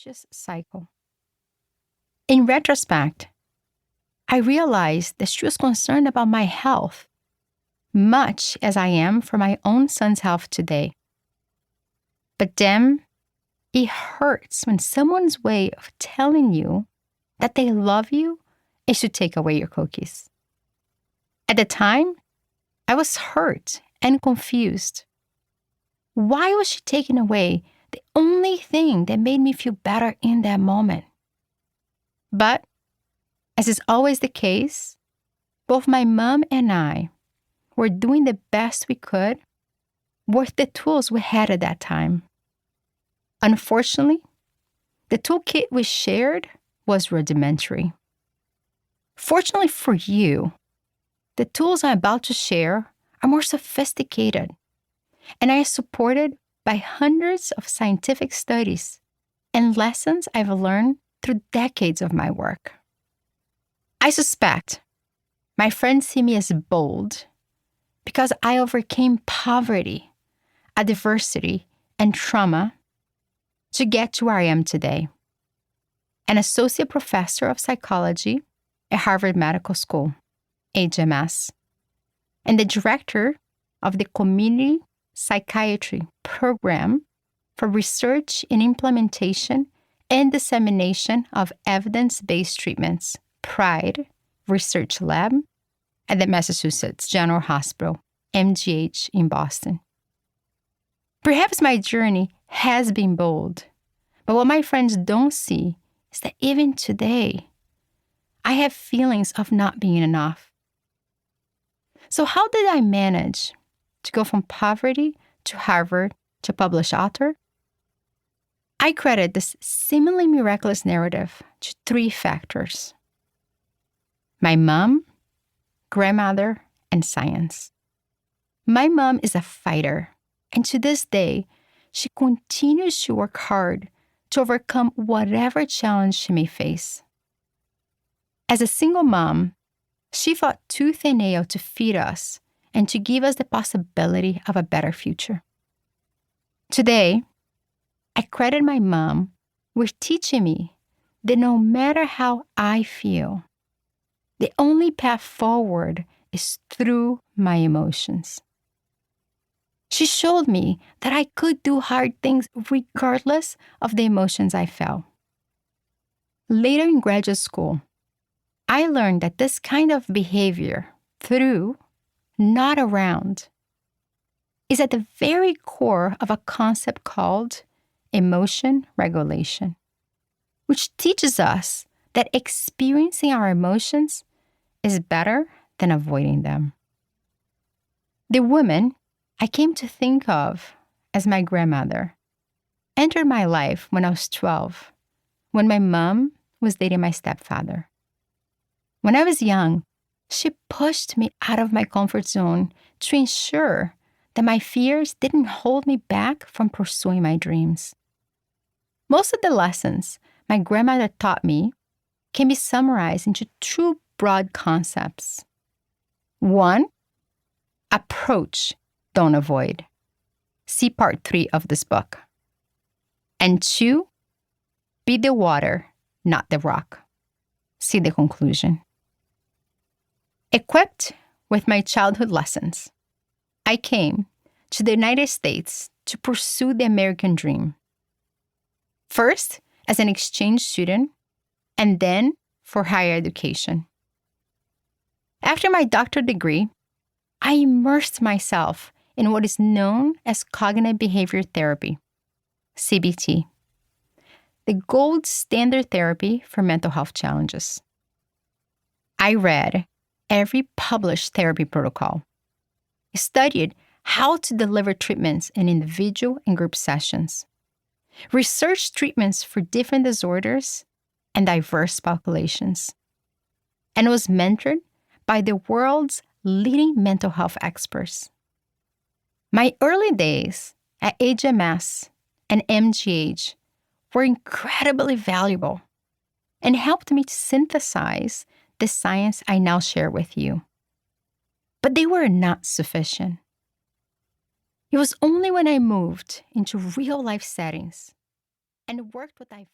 vicious cycle. In retrospect, I realized that she was concerned about my health, much as I am for my own son's health today. But then, it hurts when someone's way of telling you that they love you is to take away your cookies. At the time, I was hurt and confused. Why was she taking away the only thing that made me feel better in that moment? But, as is always the case, both my mom and I were doing the best we could with the tools we had at that time. Unfortunately, the toolkit we shared was rudimentary. Fortunately for you, the tools I'm about to share are more sophisticated, and I am supported by hundreds of scientific studies and lessons I've learned through decades of my work. I suspect my friends see me as bold because I overcame poverty, adversity, and trauma to get to where I am today, an associate professor of psychology at Harvard Medical School, HMS, and the director of the Community Psychiatry Program for Research and Implementation and Dissemination of Evidence-Based Treatments, PRIDE Research Lab at the Massachusetts General Hospital, MGH in Boston. Perhaps my journey has been bold, but what my friends don't see is that even today, I have feelings of not being enough. So how did I manage to go from poverty to Harvard to published author? I credit this seemingly miraculous narrative to 3 factors: my mom, grandmother, and science. My mom is a fighter, and to this day, she continues to work hard to overcome whatever challenge she may face. As a single mom, she fought tooth and nail to feed us and to give us the possibility of a better future. Today, I credit my mom with teaching me that no matter how I feel, the only path forward is through my emotions. She showed me that I could do hard things regardless of the emotions I felt. Later in graduate school, I learned that this kind of behavior, through, not around, is at the very core of a concept called emotion regulation, which teaches us that experiencing our emotions is better than avoiding them. The woman I came to think of as my grandmother entered my life when I was 12, when my mom was dating my stepfather. When I was young, she pushed me out of my comfort zone to ensure that my fears didn't hold me back from pursuing my dreams. Most of the lessons my grandmother taught me can be summarized into 2 broad concepts. 1, approach, don't avoid. See part 3 of this book. And 2, be the water, not the rock. See the conclusion. Equipped with my childhood lessons, I came to the United States to pursue the American dream. First, as an exchange student, and then for higher education. After my doctorate degree, I immersed myself in what is known as cognitive behavior therapy, CBT, the gold standard therapy for mental health challenges. I read every published therapy protocol, studied how to deliver treatments in individual and group sessions, researched treatments for different disorders and diverse populations, and was mentored by the world's leading mental health experts. My early days at HMS and MGH were incredibly valuable and helped me to synthesize the science I now share with you. But they were not sufficient. It was only when I moved into real-life settings and worked with diverse